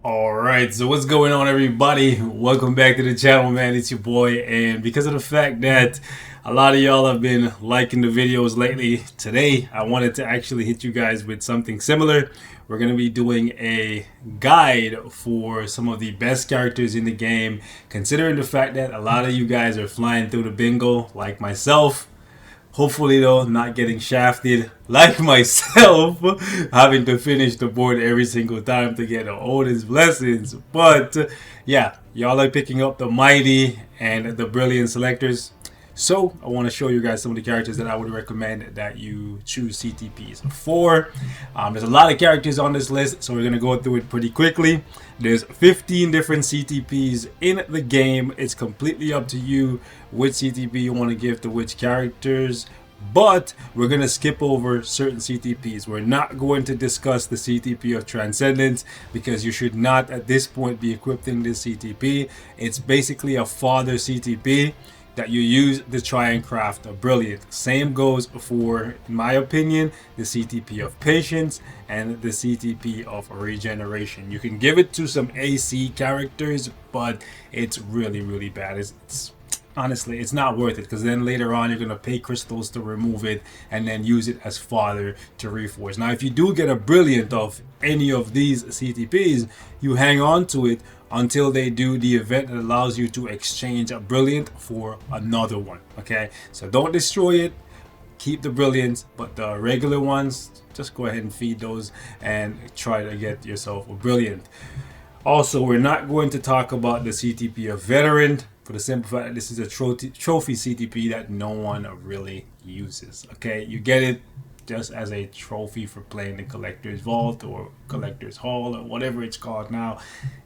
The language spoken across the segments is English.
Alright, so what's going on, everybody? Welcome back to the channel, man. It's your boy, and because of the fact that a lot of y'all have been liking the videos lately, today I wanted to actually hit you guys with something similar. We're going to be doing a guide for some of the best characters in the game, considering the fact that a lot of you guys are flying through the bingo like myself. Hopefully, though, not getting shafted like myself, having to finish the board every single time to get Odin's blessings. But yeah, y'all are picking up the mighty and the brilliant selectors. So I want to show you guys some of the characters that I would recommend that you choose CTPs for. There's a lot of characters on this list, so we're going to go through it pretty quickly. There's 15 different CTPs in the game. It's completely up to you which CTP you want to give to which characters. But we're going to skip over certain CTPs. We're not going to discuss the CTP of Transcendence because you should not at this point be equipping this CTP. It's basically a fodder CTP that you use to try and craft a brilliant. Same goes for, in my opinion, the CTP of Patience and the CTP of Regeneration. You can give it to some AC characters, but it's really bad. Honestly, it's not worth it, because then later on you're going to pay crystals to remove it and then use it as fodder to reforge. Now, if you do get a brilliant of any of these CTPs, you hang on to it until they do the event that allows you to exchange a brilliant for another one. Okay, so don't destroy it, keep the brilliants, but the regular ones, just go ahead and feed those and try to get yourself a brilliant. Also, we're not going to talk about the CTP of Veteran, for the simple fact that this is a trophy CTP that no one really uses. Okay, you get it just as a trophy for playing the Collector's Vault or Collector's Hall or whatever it's called now.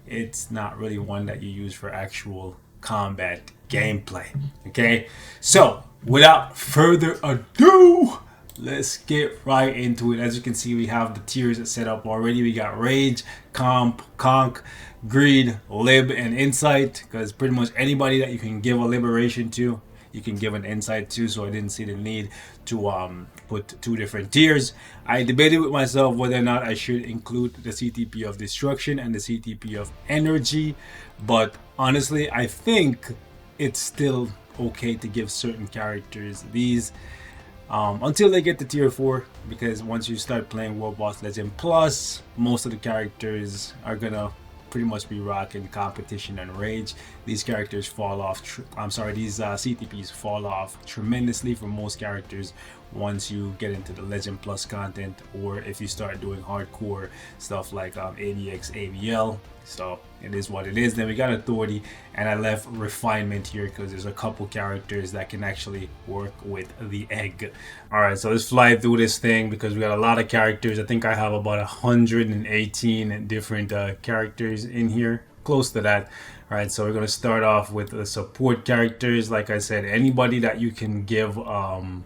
It's not really one that you use for actual combat gameplay. Okay, so without further ado, let's get right into it. As you can see, we have the tiers set up already. We got Rage, Comp, Conk, Greed, Lib, and Insight, because pretty much anybody that you can give a liberation to, you can give an insight to, so I didn't see the need to put two different tiers. I debated with myself whether or not I should include the CTP of Destruction and the CTP of Energy, but honestly, I think it's still okay to give certain characters these until they get to tier 4, because once you start playing World Boss Legend Plus, most of the characters are gonna pretty much be rocking Competition and Rage. These characters fall off, these CTPs fall off tremendously for most characters once you get into the Legend Plus content, or if you start doing hardcore stuff like ABX, ABL. So it is what it is. Then we got Authority, and I left Refinement here because there's a couple characters that can actually work with the egg. Alright, so let's fly through this thing because we got a lot of characters. I think I have about 118 different characters in here, close to that. Alright, so we're going to start off with the support characters. Like I said, anybody that you can give an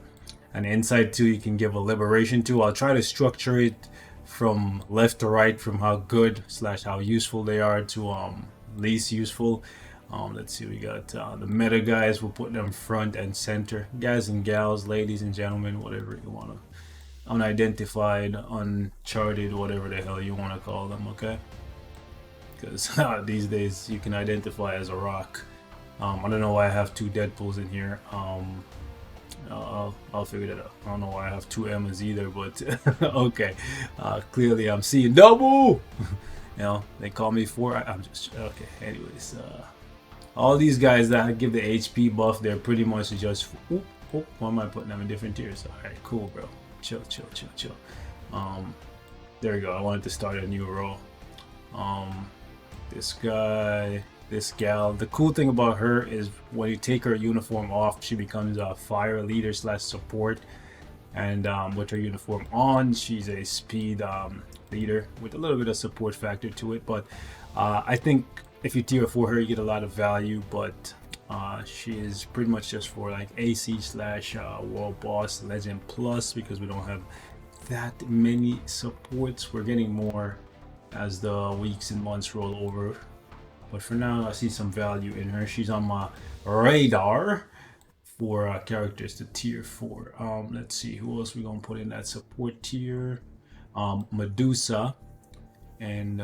insight to, you can give a liberation to. I'll try to structure it from left to right, from how good / how useful they are to least useful. Let's see, we got the meta guys. We'll put them front and center. Guys and gals, ladies and gentlemen, whatever you want to, unidentified, uncharted, whatever the hell you want to call them, okay? Because these days you can identify as a rock. I don't know why I have two Deadpools in here. I'll figure that out. I don't know why I have two Emmas either, but okay. Clearly I'm seeing double. You know, they call me four. I'm just okay. Anyways, all these guys that give the HP buff, they're pretty much just. Why am I putting them in different tiers? All right, cool, bro. Chill. There we go. I wanted to start a new row. This guy. This gal, the cool thing about her is when you take her uniform off, she becomes a fire leader / support, and with her uniform on, she's a speed leader with a little bit of support factor to it. But I think if you tier 4 her, you get a lot of value, but she is pretty much just for like AC / World Boss Legend Plus, because we don't have that many supports. We're getting more as the weeks and months roll over. But for now, I see some value in her. She's on my radar for characters to tier 4. Let's see, who else we gonna put in that support tier? Medusa, and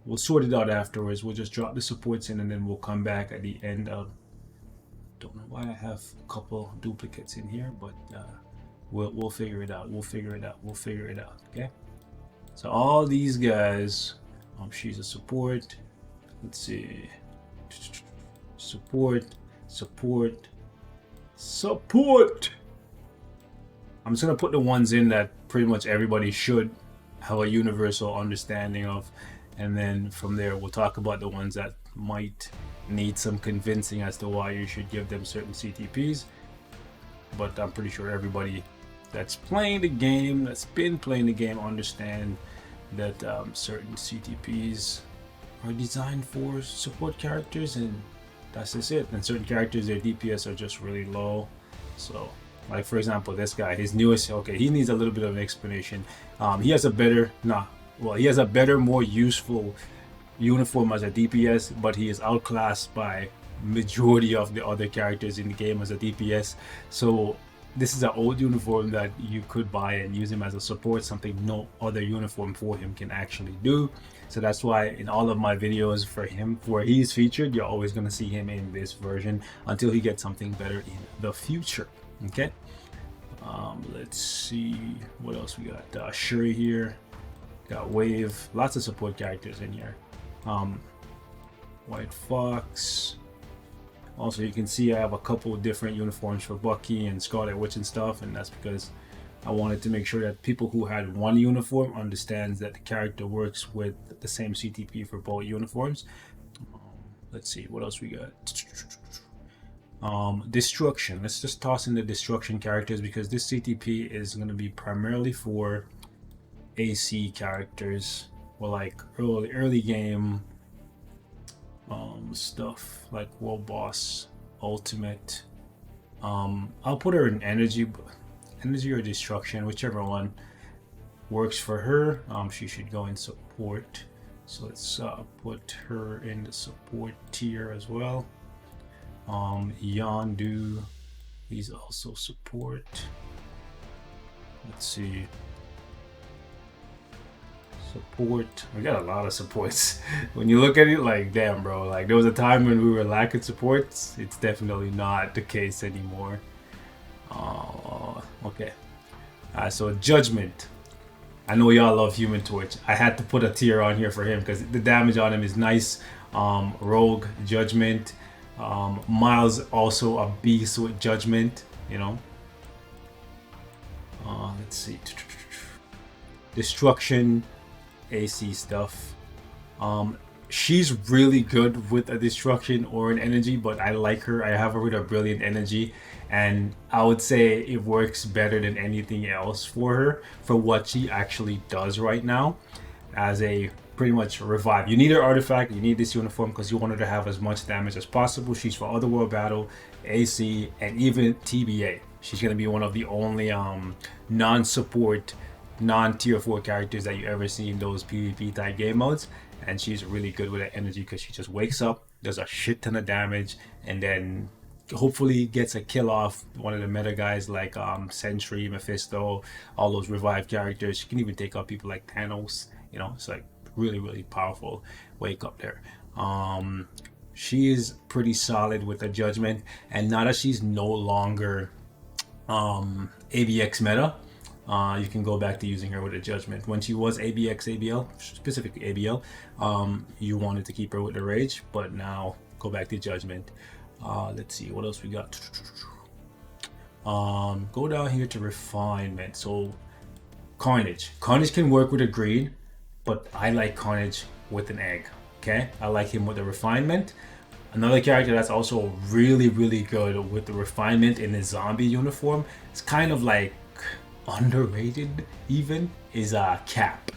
we'll sort it out afterwards. We'll just drop the supports in and then we'll come back at the end of. Don't know why I have a couple duplicates in here, but we'll figure it out. We'll figure it out. We'll figure it out. Okay. So all these guys, she's a support. Let's see. Support. I'm just gonna put the ones in that pretty much everybody should have a universal understanding of, and then from there we'll talk about the ones that might need some convincing as to why you should give them certain CTPs. But I'm pretty sure everybody that's playing the game, that's been playing the game, understand that certain CTPs are designed for support characters, and that's just it. And certain characters, their DPS are just really low. So like for example, this guy, his newest, okay, he needs a little bit of an explanation. He has a better, he has a better, more useful uniform as a DPS, but he is outclassed by majority of the other characters in the game as a DPS. So this is an old uniform that you could buy and use him as a support, something no other uniform for him can actually do. So that's why in all of my videos for him, where he's featured, you're always going to see him in this version until he gets something better in the future. Okay. Let's see what else we got. Shuri here, got Wave, lots of support characters in here. White Fox. Also, you can see I have a couple of different uniforms for Bucky and Scarlet Witch and stuff, and that's because I wanted to make sure that people who had one uniform understands that the character works with the same CTP for both uniforms. Let's see what else we got. Destruction. Let's just toss in the destruction characters because this CTP is going to be primarily for AC characters, or like early game stuff like World Boss, Ultimate. I'll put her in energy or destruction, whichever one works for her. She should go in support, so let's put her in the support tier as well. Yondu, he's also support. Let's see. Support. We got a lot of supports. When you look at it, like, damn, bro. Like, there was a time when we were lacking supports. It's definitely not the case anymore. Okay. So Judgment. I know y'all love Human Torch. I had to put a tier on here for him because the damage on him is nice. Rogue, Judgment. Miles also a beast with Judgment, you know. Let's see. Destruction, AC stuff. She's really good with a destruction or an energy, but I like her. I have her with a brilliant energy, and I would say it works better than anything else for her for what she actually does right now as a pretty much revive. You need her artifact, you need this uniform because you want her to have as much damage as possible. She's for Otherworld Battle, AC, and even TBA. She's going to be one of the only non-support, non-tier 4 characters that you ever see in those PvP type game modes, and she's really good with that energy because she just wakes up, does a shit ton of damage, and then hopefully gets a kill off one of the meta guys like Sentry, Mephisto, all those revived characters. She can even take out people like Thanos, you know. It's like really powerful wake up there. She is pretty solid with the Judgment, and now that she's no longer ABX meta, you can go back to using her with a Judgment. When she was ABX ABL, specifically ABL, you wanted to keep her with the Rage, but now go back to Judgment. Let's see what else we got. Go down here to Refinement. So Carnage can work with a Green, but I like Carnage with an Egg. Okay, I like him with a Refinement. Another character that's also really good with the Refinement in his zombie uniform, it's kind of like underrated even, is Cap,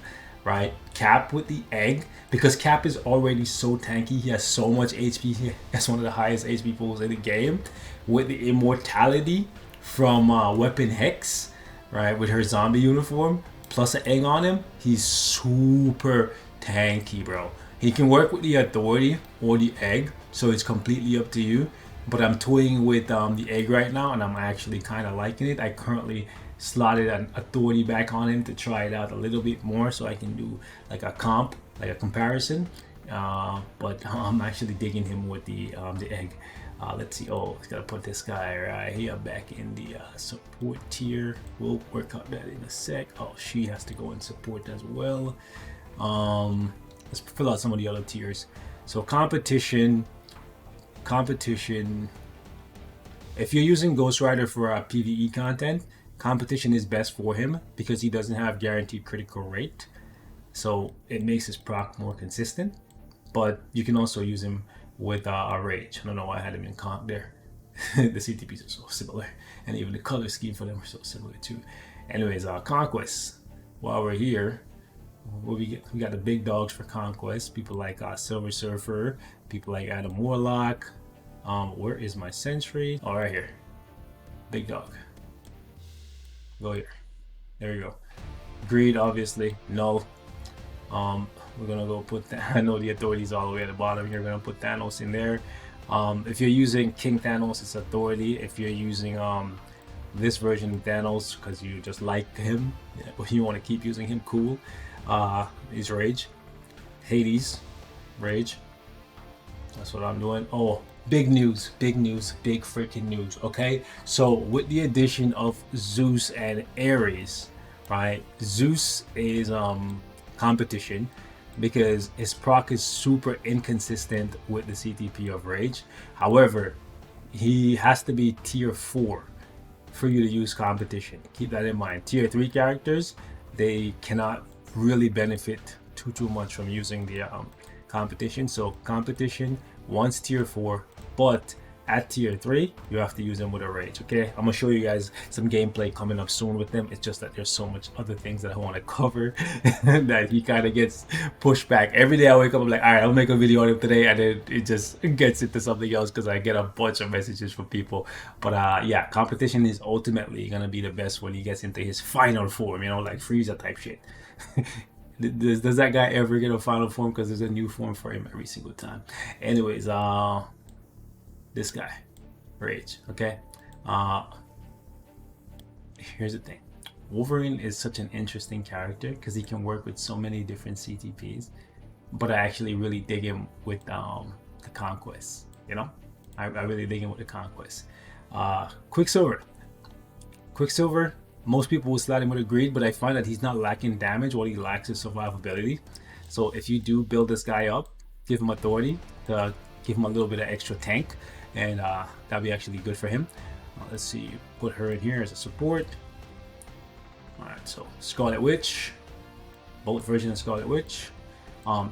right? Cap with the Egg, because Cap is already so tanky. He has so much HP. He has one of the highest HP pools in the game. With the immortality from Weapon Hex, right, with her zombie uniform plus an Egg on him, he's super tanky, bro. He can work with the Authority or the Egg, so it's completely up to you. But I'm toying with the Egg right now, and I'm actually kind of liking it. I currently slotted an Authority back on him to try it out a little bit more, so I can do like a comp like a comparison. But I'm actually digging him with the egg. Let's see. Oh, it's gotta put this guy right here back in the support tier. We'll work out that in a sec. Oh, she has to go in support as well. Let's fill out some of the other tiers. So competition. If you're using Ghost Rider for PvE content, competition is best for him because he doesn't have guaranteed critical rate. So it makes his proc more consistent. But you can also use him with a rage. I don't know why I had him in comp there. The CTPs are so similar, and even the color scheme for them are so similar too. Anyways, Conquest. While we're here, we got the big dogs for Conquest. People like Silver Surfer, people like Adam Warlock. Where is my Sentry? Oh, right here. Big dog. Go here. There you go. Greed, obviously. No. We're gonna go put that. I know the authority's all the way at the bottom here. We're gonna put Thanos in there. If you're using King Thanos, it's authority. If you're using this version of Thanos because you just like him, you want to keep using him, cool. He's Rage. Hades, Rage. That's what I'm doing. Oh, big news, big freaking news. Okay, so with the addition of Zeus and Ares, right? Zeus is competition because his proc is super inconsistent with the CTP of Rage. However, he has to be tier 4 for you to use competition. Keep that in mind. Tier 3 characters, they cannot really benefit too much from using the competition. So competition, once tier 4, but at tier 3 you have to use them with a rage. Okay, I'm gonna show you guys some gameplay coming up soon with them. It's just that there's so much other things that I want to cover that he kind of gets pushed back. Every day I wake up, I'm like, all right, I'll make a video on him today, and then it just gets into something else because I get a bunch of messages from people. But yeah, competition is ultimately gonna be the best when he gets into his final form, you know, like Frieza type shit. Does that guy ever get a final form? Because there's a new form for him every single time. Anyways, this guy, Rage. Okay, here's the thing. Wolverine is such an interesting character because he can work with so many different CTPs, but I actually really dig him with the Conquest. You know, I really dig him with the Conquest. Quicksilver. Most people will slide him with a greed, but I find that he's not lacking damage. What he lacks is survivability. So if you do build this guy up, give him authority to give him a little bit of extra tank, and that'd be actually good for him. Let's see, put her in here as a support. All right, so Scarlet Witch, both version of Scarlet Witch.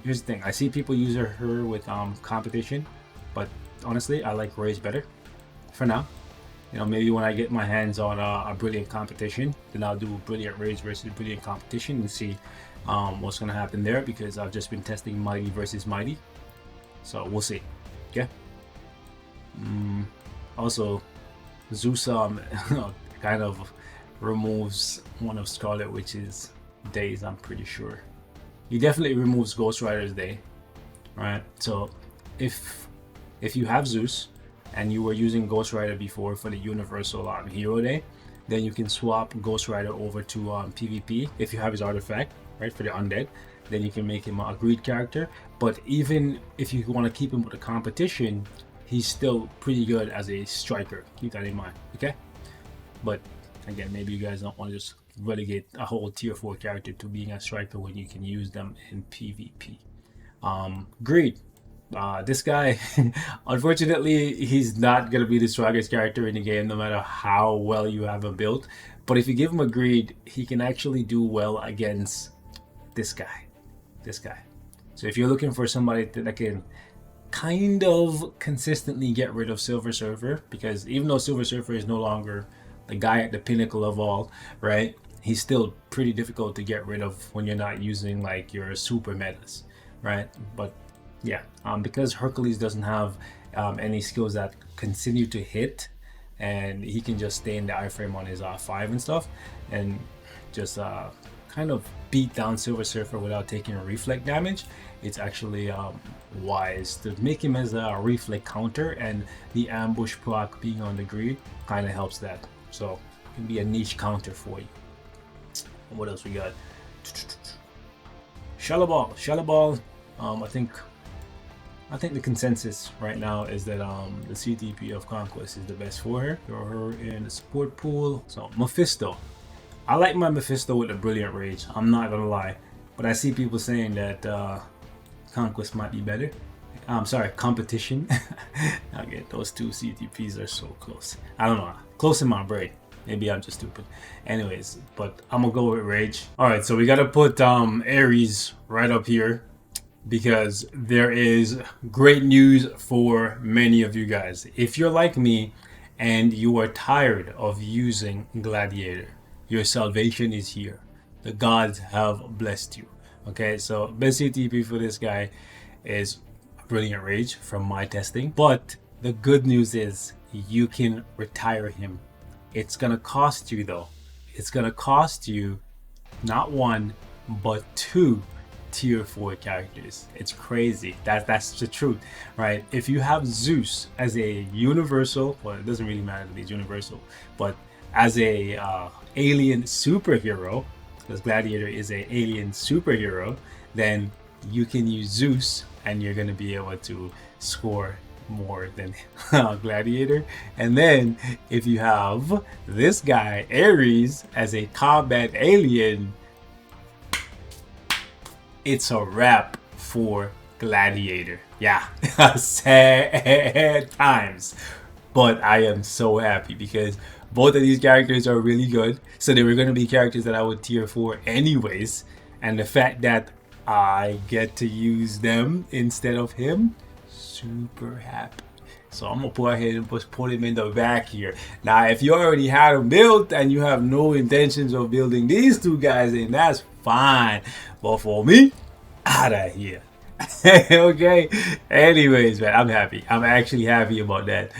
Here's the thing, I see people use her with competition, but honestly I like Rage better for now. You know, maybe when I get my hands on a brilliant competition, then I'll do brilliant Rage versus brilliant competition and see what's gonna happen there, because I've just been testing Mighty versus Mighty, so we'll see. Okay. Also, Zeus kind of removes one of Scarlet Witch's days, I'm pretty sure. He definitely removes Ghost Rider's day, right? So if you have Zeus and you were using Ghost Rider before for the Universal Hero Day, then you can swap Ghost Rider over to PvP if you have his artifact, right, for the undead. Then you can make him a greed character. But even if you want to keep him with the competition, he's still pretty good as a striker. Keep that in mind, okay? But again, maybe you guys don't want to just relegate a whole tier 4 character to being a striker when you can use them in PvP. Greed. This guy, unfortunately, he's not going to be the strongest character in the game no matter how well you have him built. But if you give him a greed, he can actually do well against this guy. So if you're looking for somebody that can kind of consistently get rid of Silver Surfer, because even though Silver Surfer is no longer the guy at the pinnacle of all, right, he's still pretty difficult to get rid of when you're not using like your super metas, right? But yeah, because Hercules doesn't have any skills that continue to hit, and he can just stay in the iframe on his 5 and stuff, and just kind of beat down Silver Surfer without taking a reflect damage. It's actually wise to make him as a reflect counter, and the ambush proc being on the greed kind of helps that. So it can be a niche counter for you. What else we got? Shallow Ball. I think the consensus right now is that the CTP of Conquest is the best for her. Throw her in the support pool. So Mephisto. I like my Mephisto with the Brilliant Rage. I'm not gonna lie, but I see people saying that Conquest might be better. I'm sorry, Competition. Okay, those two CTPs are so close. I don't know, close in my brain. Maybe I'm just stupid. Anyways, but I'm gonna go with Rage. All right, so we gotta put Ares right up here, because there is great news for many of you guys. If you're like me and you are tired of using Gladiator, your salvation is here. The gods have blessed you. Okay, so best CTP for this guy is Brilliant Rage from my testing. But the good news is you can retire him. It's gonna cost you though. It's gonna cost you not one, but two tier 4 characters. It's crazy. That's the truth, right? If you have Zeus as a universal, well, it doesn't really matter if he's universal, but as a alien superhero, because Gladiator is a alien superhero, then you can use Zeus and you're going to be able to score more than Gladiator. And then if you have this guy Ares as a combat alien, it's a wrap for Gladiator. Yeah, sad times, but I am so happy because both of these characters are really good. So they were going to be characters that I would tier 4 anyways, and the fact that I get to use them instead of him, super happy. So I'm gonna go ahead and just put him in the back here. Now if you already had him built and you have no intentions of building these two guys in, that's fine, but for me, out of here. Okay, anyways, man, I'm happy. I'm actually happy about that.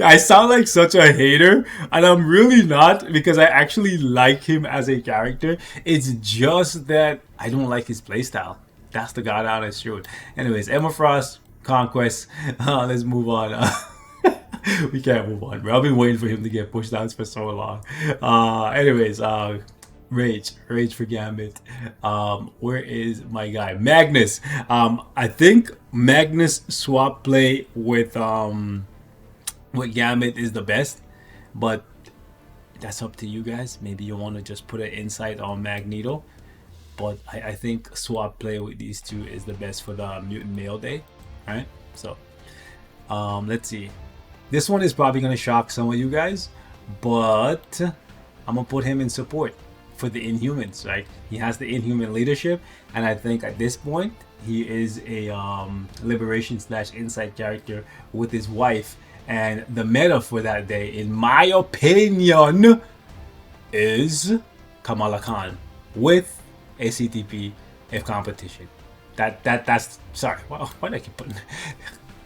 I sound like such a hater, and I'm really not, because I actually like him as a character. It's just that I don't like his playstyle. That's the god honest truth. Anyways, Emma Frost, Conquest. Let's move on. We can't move on, bro. I've been waiting for him to get pushed down for so long. Anyways, Rage for Gambit. Where is my guy? Magnus. I think Magnus swap play with Gambit is the best, but that's up to you guys. Maybe you want to just put an insight on Magneto, but I think swap play with these two is the best for the Mutant Male Day. Alright, so let's see. This one is probably gonna shock some of you guys, but I'm gonna put him in support for the Inhumans. Right, he has the Inhuman leadership, and I think at this point he is a liberation / insight character with his wife. And the meta for that day, in my opinion, is Kamala Khan with a CTP if competition. That's sorry. Why do I keep putting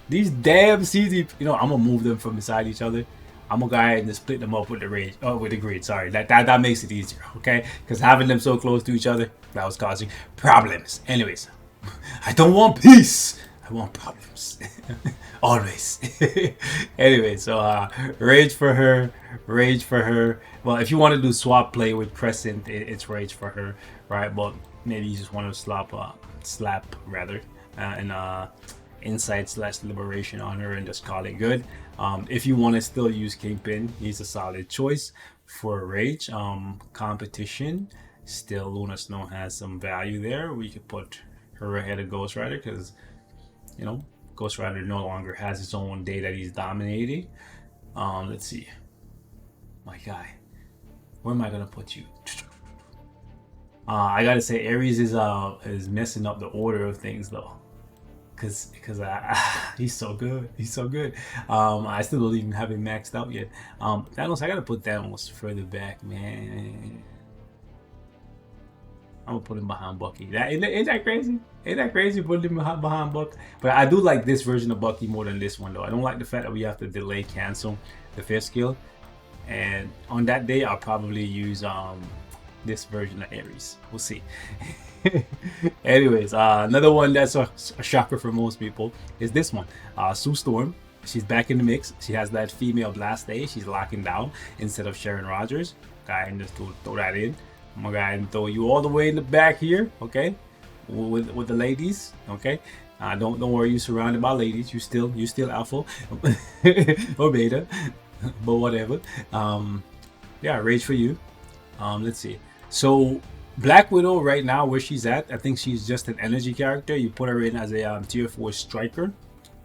these damn CTP? You know, I'm gonna move them from beside each other. I'm gonna go ahead and split them up with the rage. Oh, with the grid. Sorry, that makes it easier. Okay, because having them so close to each other, that was causing problems. Anyways, I don't want peace. I want problems. Always. Anyway, so rage for her. Well, if you want to do swap play with Crescent, it's rage for her, right? But maybe you just want to slap rather, and insight / liberation on her and just call it good. If you want to still use Kingpin, he's a solid choice for rage. Competition, still Luna Snow has some value there. We could put her ahead of Ghost Rider because, you know, Ghost Rider no longer has his own day that he's dominating. Let's see. My guy. Where am I gonna put you? I gotta say Ares is messing up the order of things though. Cause he's so good. He's so good. I still don't even have him maxed out yet. Thanos, I gotta put Thanos further back, man. I'm gonna put him behind Bucky. Ain't that crazy? Ain't that crazy putting him behind Bucky? But I do like this version of Bucky more than this one though. I don't like the fact that we have to delay cancel the 5th skill. And on that day, I'll probably use this version of Ares. We'll see. Anyways, another one that's a shocker for most people is this one. Sue Storm. She's back in the mix. She has that female blast day. She's locking down instead of Sharon Rogers. Okay, and just to throw that in. I'm gonna go ahead and throw you all the way in the back here, okay, with the ladies, okay. Don't worry, you're surrounded by ladies. You still alpha or beta, but whatever. Yeah, rage for you. Let's see. So Black Widow right now, where she's at, I think she's just an energy character. You put her in as a tier 4 striker,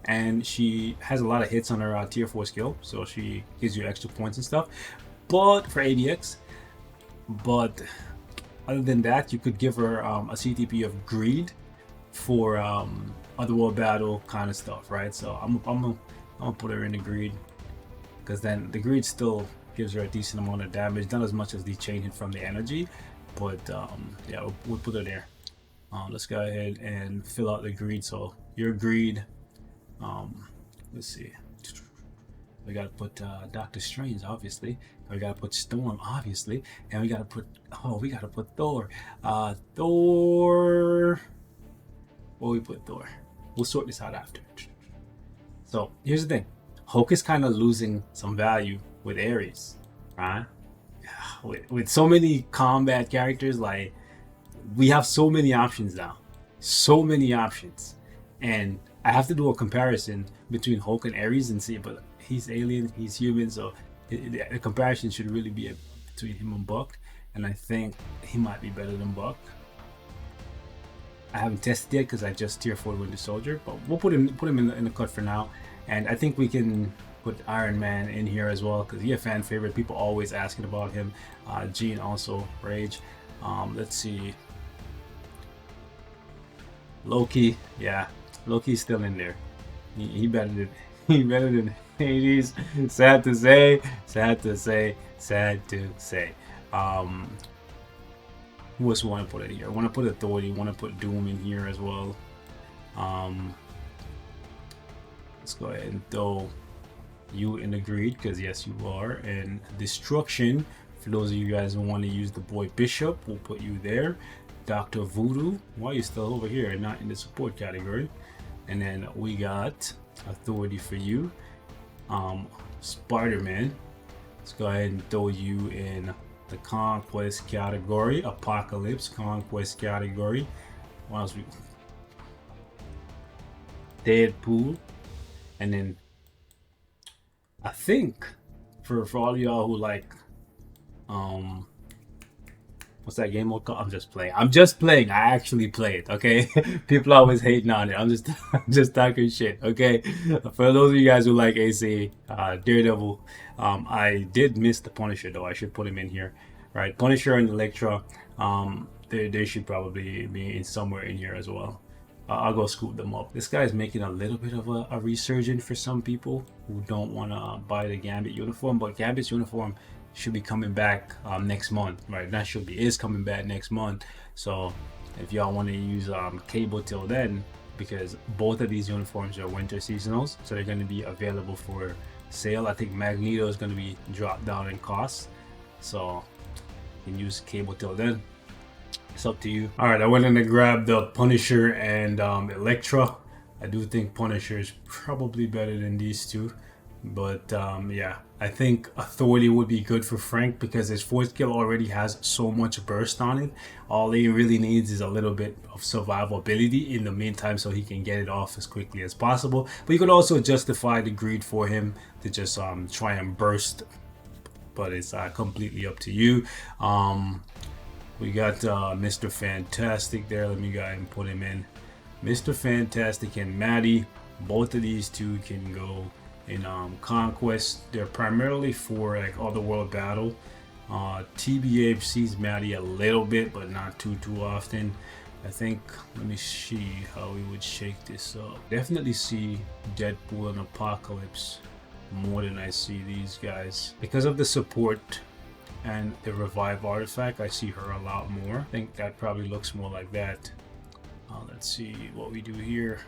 and she has a lot of hits on her tier 4 skill, so she gives you extra points and stuff. But for ADX, but other than that, you could give her a CTP of greed for otherworld battle kind of stuff, right? So I'm gonna put her in the greed, because then the greed still gives her a decent amount of damage, not as much as the chain hit from the energy, but yeah, we'll put her there. Let's go ahead and fill out the greed. So your greed, let's see, we gotta put Doctor Strange, obviously. We gotta put Storm, obviously, and we gotta put Thor. Thor. Where we put Thor? We'll sort this out after. So here's the thing: Hulk is kind of losing some value with Ares, right? With so many combat characters, like we have so many options now, so many options, and I have to do a comparison between Hulk and Ares and see, but he's alien, he's human, so the comparison should really be between him and Buck, and I think he might be better than Buck. I haven't tested yet because I just tier 4 Winter Soldier, but we'll put him in the cut for now, and I think we can put Iron Man in here as well because he's a fan favorite. People always asking about him. Jean also rage. Let's see. Loki, yeah, Loki's still in there. He better than Hades. Sad to say. Who else want to put in here? I want to put Authority. Want to put Doom in here as well. Let's go ahead and throw you in the greed because yes, you are. And Destruction. For those of you guys who want to use the boy Bishop, we'll put you there. Dr. Voodoo, why are you still over here and not in the support category? And then we got Authority for you. Spider-Man, let's go ahead and throw you in the Conquest category. Apocalypse, Conquest category. What else we? Deadpool. And then I think for all y'all who like what's that game called? I'm just playing. I actually play it, okay? People always hating on it. I'm just talking shit, okay? For those of you guys who like AC, Daredevil, I did miss the Punisher though. I should put him in here, right? Punisher and Elektra, they should probably be in somewhere in here as well. I'll go scoop them up. This guy's making a little bit of a resurgence for some people who don't want to buy the Gambit uniform, but Gambit's uniform should be coming back next month, right? Not should be, is coming back next month. So if y'all want to use Cable till then, because both of these uniforms are winter seasonals, so they're going to be available for sale. I think Magneto is going to be dropped down in cost, so you can use Cable till then. It's up to you. All right, I went in to grab the Punisher and Elektra. I do think Punisher is probably better than these two, but yeah, I think Authority would be good for Frank because his fourth skill already has so much burst on it. All he really needs is a little bit of survivability in the meantime so he can get it off as quickly as possible. But you could also justify the greed for him to just try and burst, but it's completely up to you. We got Mr. Fantastic there. Let me go ahead and put him in. Mr. Fantastic and Maddie, both of these two can go in Conquest. They're primarily for like otherworld battle. TBA sees Maddie a little bit, but not too often. I think, let me see how we would shake this up. Definitely see Deadpool and Apocalypse more than I see these guys. Because of the support and the revive artifact, I see her a lot more. I think that probably looks more like that. Let's see what we do here.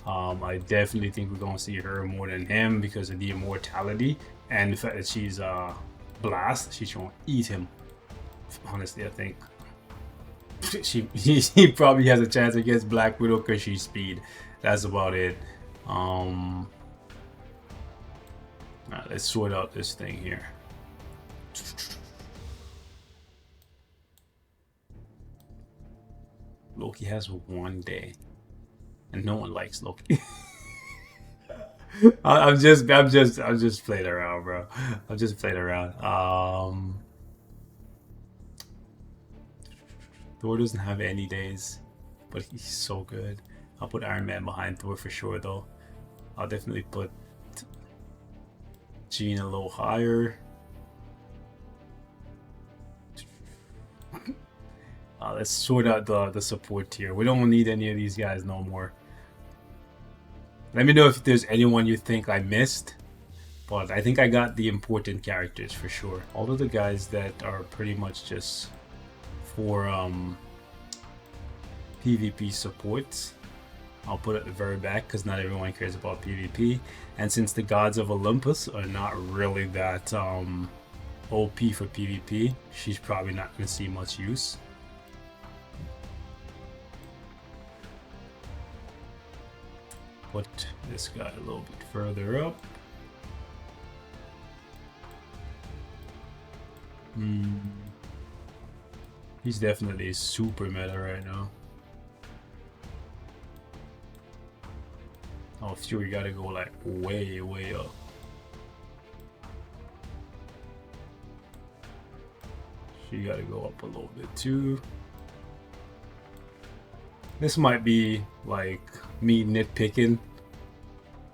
I definitely think we're gonna see her more than him because of the immortality and the fact that she's blast. She's gonna eat him. Honestly, I think she probably has a chance against Black Widow because she's speed. That's about it. Alright, let's sort out this thing here. Loki has 1 day, and no one likes Loki. I'm just playing around, bro. I'm just playing around. Thor doesn't have any days, but he's so good. I'll put Iron Man behind Thor for sure, though. I'll definitely put Jean a little higher. Let's sort out the support tier. We don't need any of these guys no more. Let me know if there's anyone you think I missed, but I think I got the important characters for sure. All of the guys that are pretty much just for PvP supports, I'll put at the very back because not everyone cares about PvP. And since the gods of Olympus are not really that OP for PvP, she's probably not going to see much use. Put this guy a little bit further up. He's definitely super meta right now. Oh, Fury gotta go like way up. She gotta go up a little bit too. This might be like me nitpicking,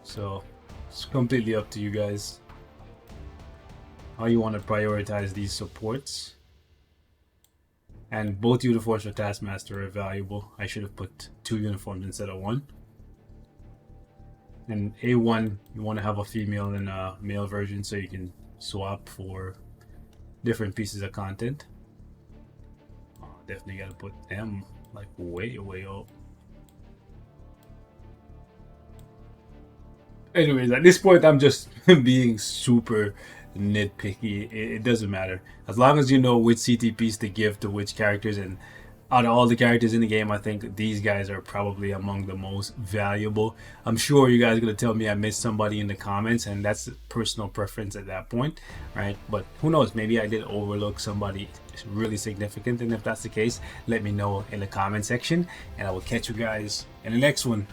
so it's completely up to you guys how you want to prioritize these supports. And both uniforms for Taskmaster are valuable. I should have put 2 uniforms instead of 1. And A1, you want to have a female and a male version so you can swap for different pieces of content. Definitely got to put them like way up. Anyways, at this point, I'm just being super nitpicky. It doesn't matter. As long as you know which CTPs to give to which characters, and out of all the characters in the game, I think these guys are probably among the most valuable. I'm sure you guys are going to tell me I missed somebody in the comments, and that's personal preference at that point, right? But who knows, maybe I did overlook somebody really significant, and if that's the case, let me know in the comment section, and I will catch you guys in the next one.